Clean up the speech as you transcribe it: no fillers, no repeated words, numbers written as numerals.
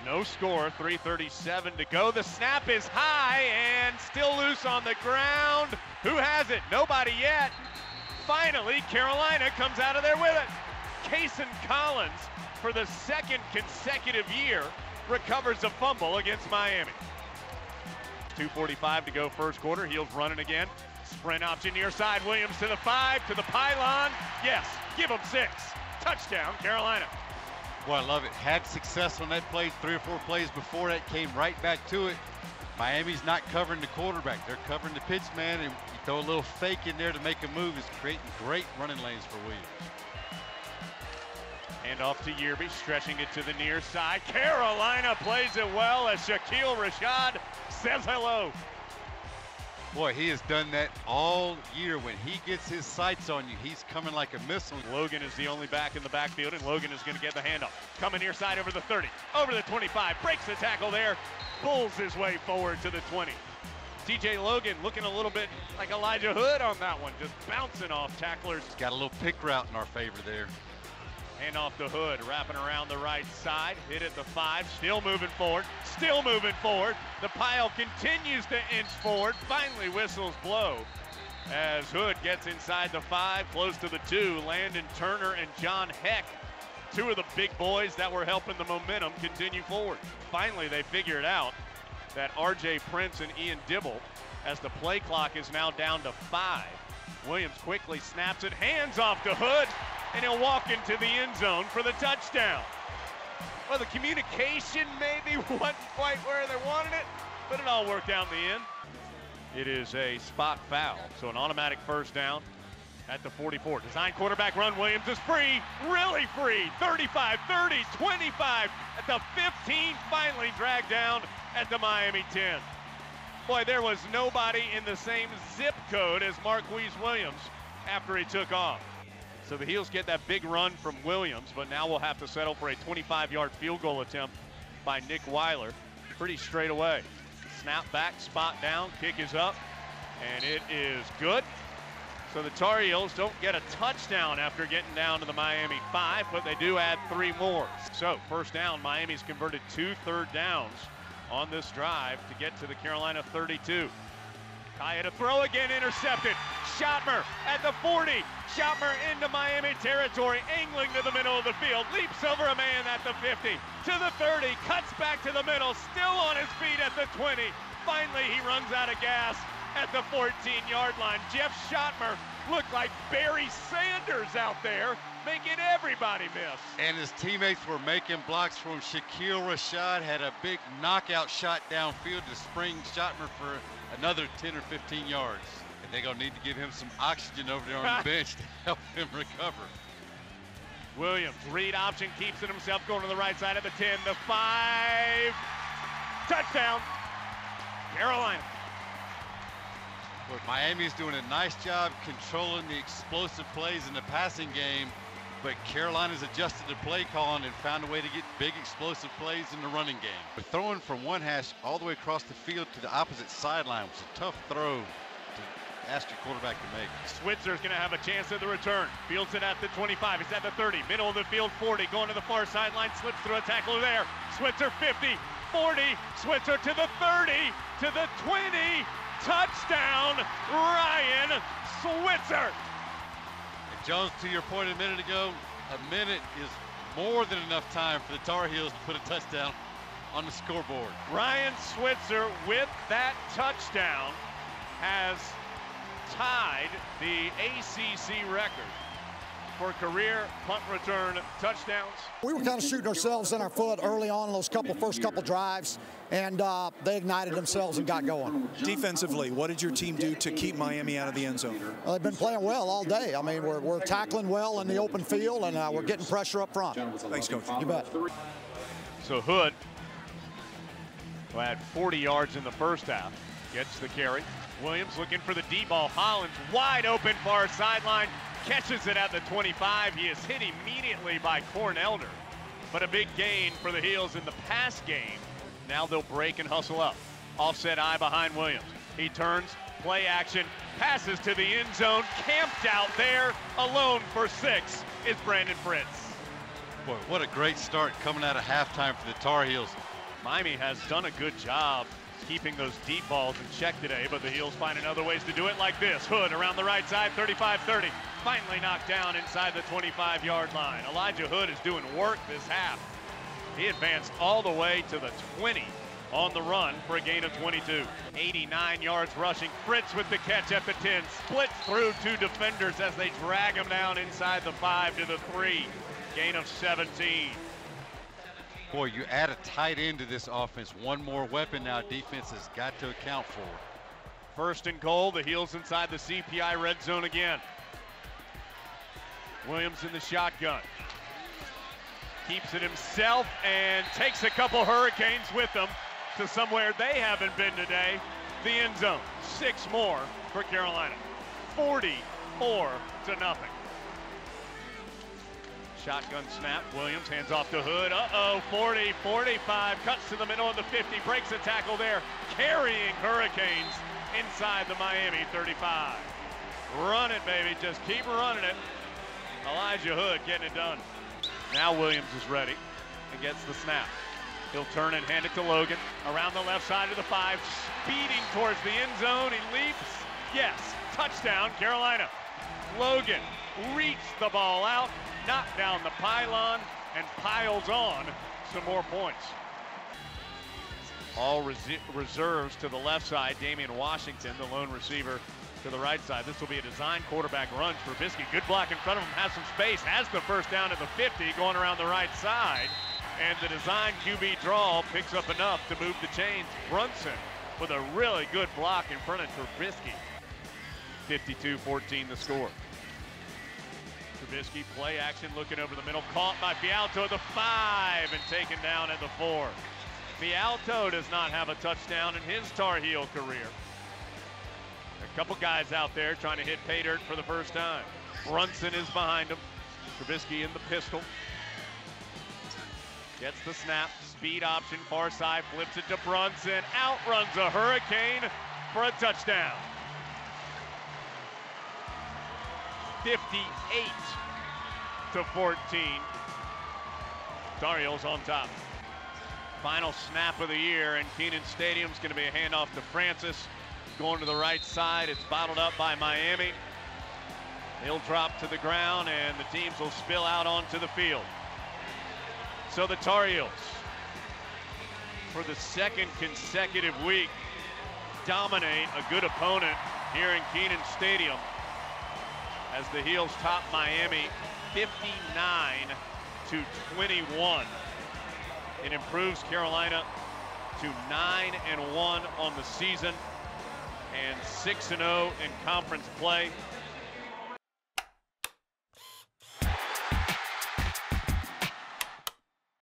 No score, 3:37 to go. The snap is high and still loose on the ground. Who has it? Nobody yet. Finally, Carolina comes out of there with it. Kenan Collins, for the second consecutive year, recovers a fumble against Miami. 2:45 to go first quarter. Heels running again. Sprint option near side. Williams to the 5, to the pylon. Yes, give him 6. Touchdown, Carolina. Well, I love it. Had success on that play 3 or 4 plays before that, came right back to it. Miami's not covering the quarterback. They're covering the pitch man, and you throw a little fake in there to make a move. It's creating great running lanes for Williams. Hand off to Yearby, stretching it to the near side. Carolina plays it well as Shaquille Rashad says hello. Boy, he has done that all year. When he gets his sights on you, he's coming like a missile. Logan is the only back in the backfield, and Logan is going to get the handoff. Coming near side over the 30, over the 25, breaks the tackle there, pulls his way forward to the 20. TJ Logan looking a little bit like Elijah Hood on that one, just bouncing off tacklers. He's got a little pick route in our favor there. Hand off to Hood, wrapping around the right side, hit at the 5, still moving forward, still moving forward. The pile continues to inch forward, finally whistles blow as Hood gets inside the 5, close to the 2. Landon Turner and John Heck, 2 of the big boys that were helping the momentum continue forward. Finally, they figured out that RJ Prince and Ian Dibble, as the play clock is now down to 5. Williams quickly snaps it, hands off to Hood, and he'll walk into the end zone for the touchdown. Well, the communication maybe wasn't quite where they wanted it, but it all worked out in the end. It is a spot foul, so an automatic first down at the 44. Design quarterback run, Williams is free, really free. 35, 30, 25, at the 15, finally dragged down at the Miami 10. Boy, there was nobody in the same zip code as Marquise Williams after he took off. So the Heels get that big run from Williams, but now we'll have to settle for a 25-yard field goal attempt by Nick Weiler pretty straight away. Snap back, spot down, kick is up, and it is good. So the Tar Heels don't get a touchdown after getting down to the Miami 5, but they do add 3 more. So first down, Miami's converted 2 third downs on this drive to get to the Carolina 32. Kaya to throw again, intercepted. Schottmer at the 40. Schottmer into Miami territory, angling to the middle of the field, leaps over a man at the 50, to the 30, cuts back to the middle, still on his feet at the 20. Finally, he runs out of gas at the 14-yard line. Jeff Schottmer looked like Barry Sanders out there, making everybody miss. And his teammates were making blocks from Shaquille Rashad, had a big knockout shot downfield to spring Schottmer for another 10 or 15 yards. And they're going to need to give him some oxygen over there on the bench to help him recover. Williams, read option, keeps it himself, going to the right side of the 10, the 5. Touchdown, Carolina. Look, Miami's doing a nice job controlling the explosive plays in the passing game, but Carolina's adjusted the play calling and found a way to get big explosive plays in the running game. But throwing from one hash all the way across the field to the opposite sideline was a tough throw to ask your quarterback to make. Switzer's going to have a chance at the return. Fields it at the 25. It's at the 30. Middle of the field, 40. Going to the far sideline. Slips through a tackler there. Switzer 50, 40. Switzer to the 30, to the 20. Touchdown, Ryan Switzer. And Jones, to your point a minute ago, a minute is more than enough time for the Tar Heels to put a touchdown on the scoreboard. Ryan Switzer, with that touchdown, has tied the ACC record for career punt return touchdowns. We were kind of shooting ourselves in our foot early on in those first couple drives, and they ignited themselves and got going. Defensively, what did your team do to keep Miami out of the end zone? Well, they've been playing well all day. I mean, we're tackling well in the open field, and we're getting pressure up front. Thanks, Coach. You bet. So Hood, who had 40 yards in the first half, gets the carry. Williams looking for the deep ball. Hollins wide open far sideline. Catches it at the 25. He is hit immediately by Cornelder. But a big gain for the Heels in the pass game. Now they'll break and hustle up. Offset eye behind Williams. He turns, play action, passes to the end zone. Camped out there, alone for 6 is Brandon Fritz. Boy, what a great start coming out of halftime for the Tar Heels. Miami has done a good job keeping those deep balls in check today, but the Heels finding other ways to do it, like this. Hood around the right side, 35-30. Finally knocked down inside the 25-yard line. Elijah Hood is doing work this half. He advanced all the way to the 20 on the run for a gain of 22. 89 yards rushing. Fritz with the catch at the 10. Splits through 2 defenders as they drag him down inside the 5 to the 3. Gain of 17. Boy, you add a tight end to this offense. One more weapon now defense has got to account for. First and goal, the Heels inside the CPI red zone again. Williams in the shotgun. Keeps it himself and takes a couple Hurricanes with him to somewhere they haven't been today, the end zone. 6 more for Carolina. 44-0. Shotgun snap, Williams hands off to Hood. 40, 45, cuts to the middle of the 50, breaks a tackle there, carrying Hurricanes inside the Miami 35. Run it, baby, just keep running it. Elijah Hood getting it done. Now Williams is ready and gets the snap. He'll turn and hand it to Logan. Around the left side of the 5, speeding towards the end zone. He leaps. Yes, touchdown, Carolina. Logan reached the ball out, knocked down the pylon, and piles on some more points. All reserves to the left side. Damian Washington, the lone receiver, to the right side. This will be a design quarterback run. Trubisky, good block in front of him, has some space, has the first down at the 50, going around the right side. And the design QB draw picks up enough to move the chains. Brunson with a really good block in front of Trubisky. 52-14 the score. Trubisky, play action, looking over the middle, caught by Fialto at the 5 and taken down at the 4. Fialto does not have a touchdown in his Tar Heel career. A couple guys out there trying to hit pay dirt for the first time. Brunson is behind him. Trubisky in the pistol. Gets the snap, speed option, far side, flips it to Brunson, outruns a Hurricane for a touchdown. 58-14. Tar Heels on top. Final snap of the year, and Kenan Stadium is going to be a handoff to Francis. Going to the right side, it's bottled up by Miami. He'll drop to the ground, and the teams will spill out onto the field. So the Tar Heels, for the 2nd consecutive week, dominate a good opponent here in Kenan Stadium as the Heels top Miami 59-21. It improves Carolina to 9-1 on the season and 6-0 in conference play.